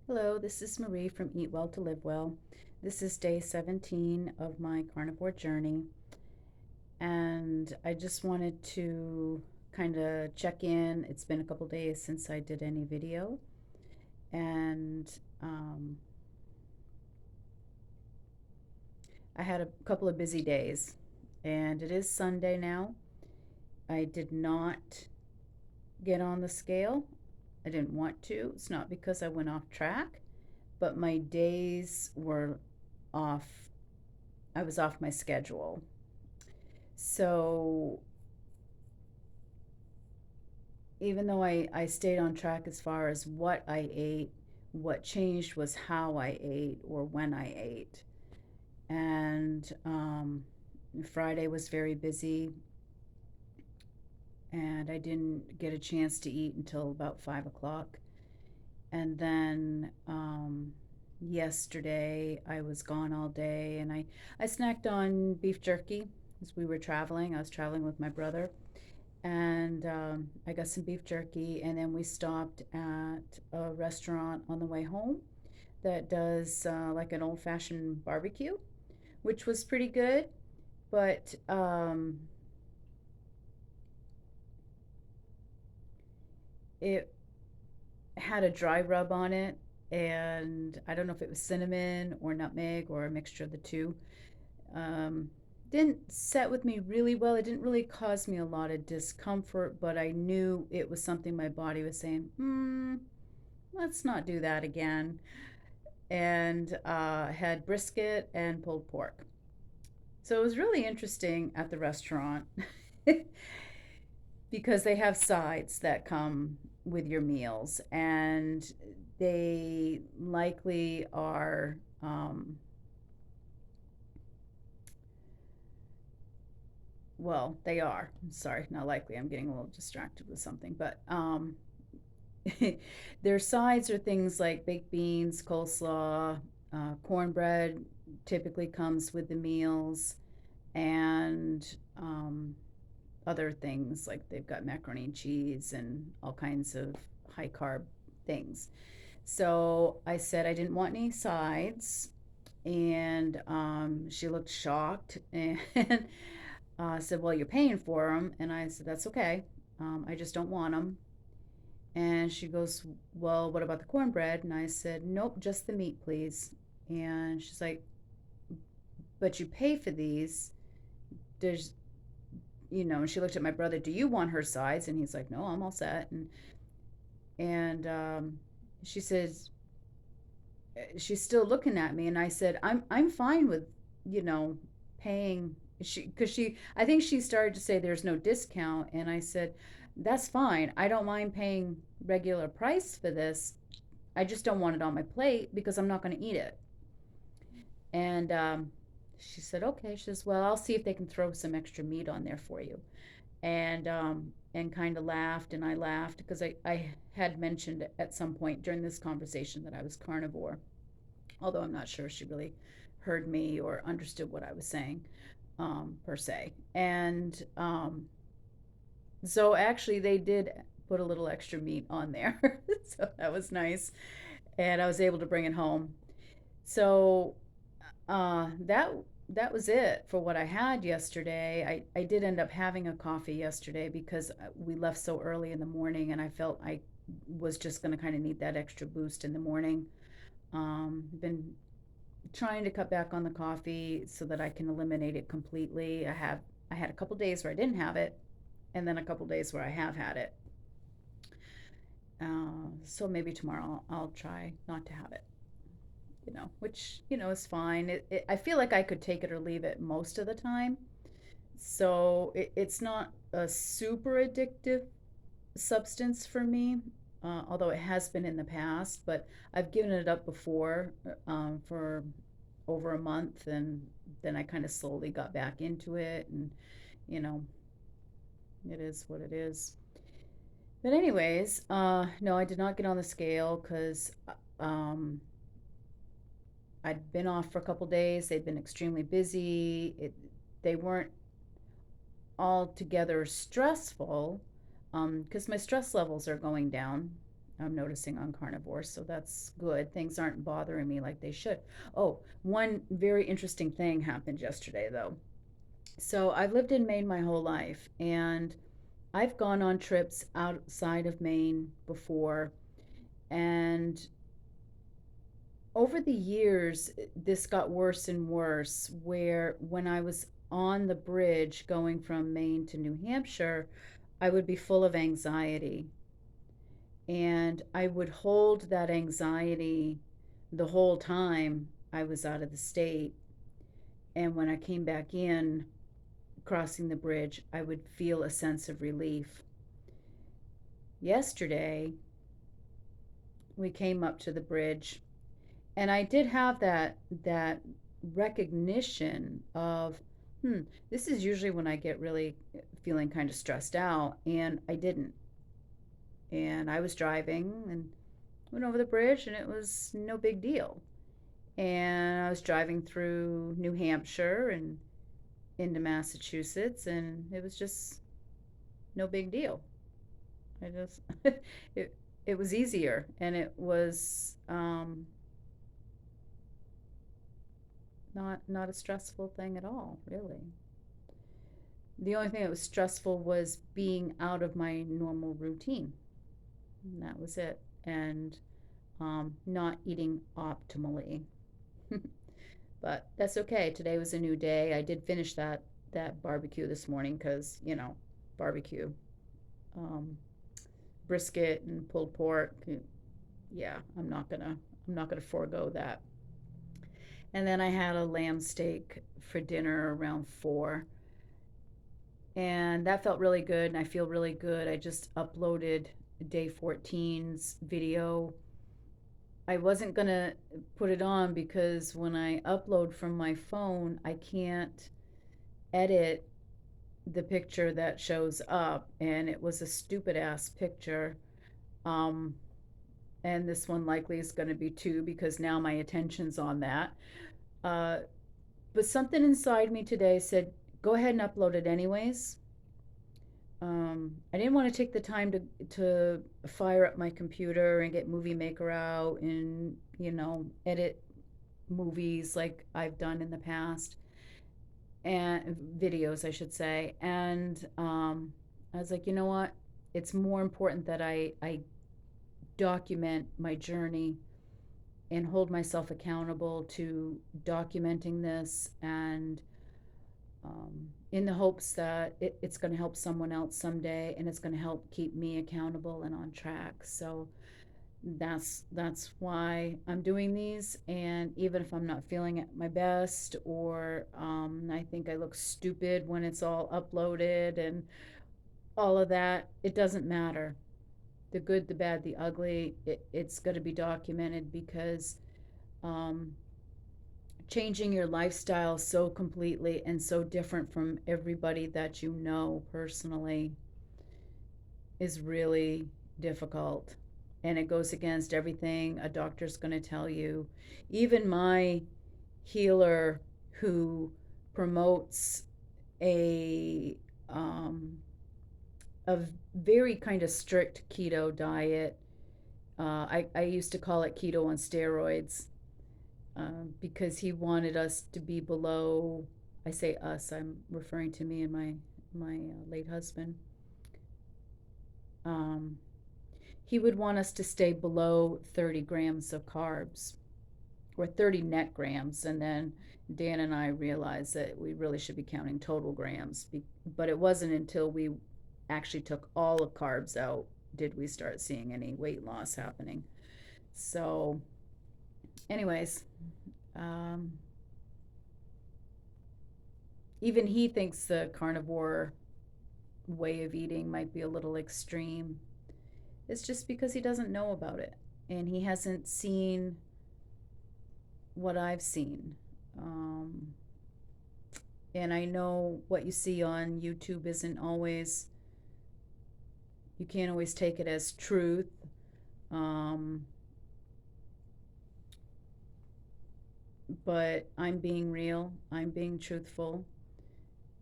Hello, this is Marie from Eat Well to Live Well. This is day 17 of my carnivore journey, and I just wanted to kind of check in. It's been a couple days since I did any video, and I had a couple of busy days, and it is Sunday now. I did not get on the scale. I didn't want to. It's not because I went off track, but my days were off. I was off my schedule. So even though I stayed on track as far as what I ate, what changed was how I ate or when I ate. And Friday was very busy, and I didn't get a chance to eat until about 5 o'clock. And then yesterday I was gone all day, and I snacked on beef jerky as we were traveling. I was traveling with my brother, and I got some beef jerky, and then we stopped at a restaurant on the way home that does like an old fashioned barbecue, which was pretty good, but it had a dry rub on it, and I don't know if it was cinnamon or nutmeg or a mixture of the two. Um, didn't set with me really well. It didn't really cause me a lot of discomfort, but I knew it was something my body was saying, let's not do that again. And had brisket and pulled pork. So it was really interesting at the restaurant because they have sides that come with your meals, and they likely are well, they are. Sorry, not likely. I'm getting a little distracted with something, but their sides are things like baked beans, coleslaw, cornbread typically comes with the meals, and other things like they've got macaroni and cheese and all kinds of high carb things. So I said I didn't want any sides, and she looked shocked and said, "Well, you're paying for them." And I said, "That's okay. I just don't want them." And she goes, "Well, what about the cornbread?" And I said, "Nope, just the meat, please." And she's like, "But you pay for these. There's, and she looked at my brother, "Do you want her sides?" And he's like, "No, I'm all set." And she says, she's still looking at me, and I said, I'm fine with, you know, paying. Because I think she started to say there's no discount, and I said, that's fine. I don't mind paying regular price for this. I just don't want it on my plate because I'm not going to eat it. And she said, okay. She says, well, I'll see if they can throw some extra meat on there for you. And kind of laughed, and I laughed because I had mentioned at some point during this conversation that I was carnivore, although I'm not sure she really heard me or understood what I was saying, per se. And so actually, they did put a little extra meat on there, so that was nice, and I was able to bring it home. So that was it for what I had yesterday. I did end up having a coffee yesterday because we left so early in the morning, and I felt I was just going to kind of need that extra boost in the morning. Been trying to cut back on the coffee so that I can eliminate it completely. I had a couple days where I didn't have it, and then a couple days where I have had it. So maybe tomorrow I'll try not to have it. Which is fine. I feel like I could take it or leave it most of the time, so it's not a super addictive substance for me. Although it has been in the past, but I've given it up before for over a month, and then I kind of slowly got back into it, and you know, it is what it is. But anyways, no, I did not get on the scale because um, I'd been off for a couple days. They'd been extremely busy. They weren't altogether stressful because my stress levels are going down. I'm noticing on Carnivore, so that's good. Things aren't bothering me like they should. Oh, one very interesting thing happened yesterday, though. So I've lived in Maine my whole life, and I've gone on trips outside of Maine before, and over the years, this got worse and worse. Where when I was on the bridge going from Maine to New Hampshire, I would be full of anxiety, and I would hold that anxiety the whole time I was out of the state. And when I came back in, crossing the bridge, I would feel a sense of relief. Yesterday, we came up to the bridge, and I did have that recognition of, hmm, this is usually when I get really feeling kind of stressed out, and I didn't. And I was driving and went over the bridge, and it was no big deal. And I was driving through New Hampshire and into Massachusetts, and it was just no big deal. I just it was easier, and it was not a stressful thing at all, really. The only thing that was stressful was being out of my normal routine, and that was it. And not eating optimally. But that's okay. Today was a new day. I did finish that barbecue this morning because barbecue, um, brisket and pulled pork. Yeah, I'm not gonna forego that. And then I had a lamb steak for dinner around 4, and that felt really good. And I feel really good. I just uploaded day 14's video. I wasn't gonna put it on because when I upload from my phone, I can't edit the picture that shows up, and it was a stupid ass picture. Um, and this one likely is going to be too because now my attention's on that. Uh, but something inside me today said, go ahead and upload it anyways. I didn't want to take the time to fire up my computer and get Movie Maker out and edit movies like I've done in the past, and videos, I should say. And I was like, you know what? It's more important that I document my journey and hold myself accountable to documenting this, and in the hopes that it's going to help someone else someday, and it's going to help keep me accountable and on track. So that's why I'm doing these. And even if I'm not feeling at my best, or I think I look stupid when it's all uploaded and all of that, it doesn't matter. The good, the bad, the ugly, it's going to be documented because um, changing your lifestyle so completely and so different from everybody that you know personally is really difficult. And it goes against everything a doctor's going to tell you. Even my healer, who promotes a um, a very kind of strict keto diet. I used to call it keto on steroids, because he wanted us to be below. I say us. I'm referring to me and my late husband. Um, he would want us to stay below 30 grams of carbs, or 30 net grams, and then Dan and I realized that we really should be counting total grams. But it wasn't until we actually took all of carbs out did we start seeing any weight loss happening. So, anyways, um, even he thinks the carnivore way of eating might be a little extreme. It's just because he doesn't know about it, and he hasn't seen what I've seen. Um, and I know what you see on YouTube isn't always, you can't always take it as truth. Um, but I'm being real, I'm being truthful,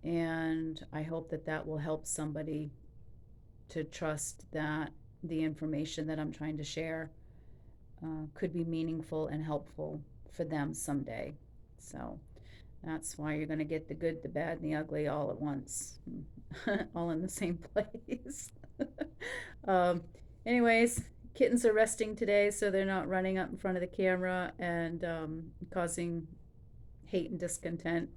and I hope that that will help somebody to trust that the information that I'm trying to share could be meaningful and helpful for them someday. So that's why you're going to get the good, the bad, and the ugly all at once, all in the same place. um, anyways, kittens are resting today, so they're not running up in front of the camera and causing hate and discontent.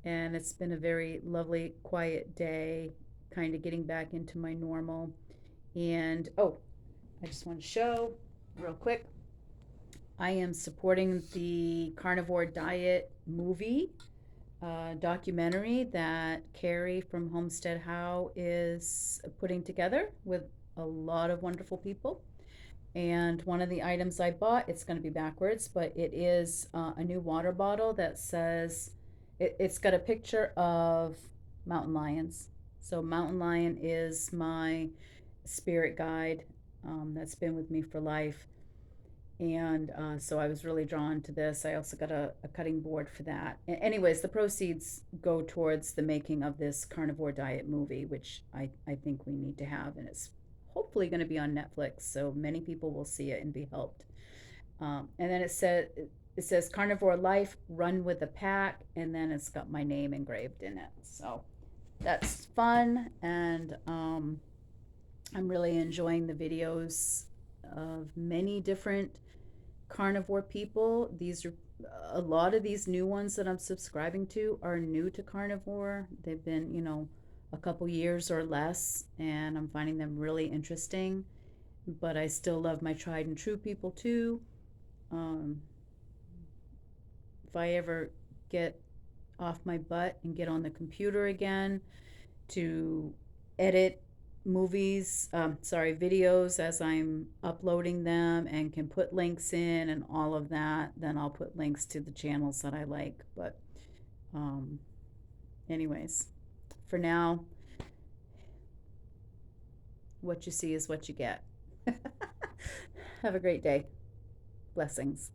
And it's been a very lovely, quiet day, kind of getting back into my normal. And oh, I just want to show real quick, I am supporting the carnivore diet movie documentary that Carrie from Homestead How is putting together with a lot of wonderful people. And one of the items I bought, it's going to be backwards, but it is a new water bottle that says, it's got a picture of mountain lions. So, mountain lion is my spirit guide that's been with me for life. And so I was really drawn to this. I also got a cutting board for that. Anyways, the proceeds go towards the making of this carnivore diet movie, which I think we need to have. And it's hopefully going to be on Netflix, so many people will see it and be helped. And then it says Carnivore Life, Run with the Pack, and then it's got my name engraved in it. So that's fun, and I'm really enjoying the videos of many different carnivore people. These are a lot of these new ones that I'm subscribing to are new to carnivore. They've been, a couple years or less, and I'm finding them really interesting. But I still love my tried and true people too. Um, if I ever get off my butt and get on the computer again to edit videos as I'm uploading them and can put links in and all of that, then I'll put links to the channels that I like. But, um, anyways, for now, what you see is what you get. Have a great day. Blessings.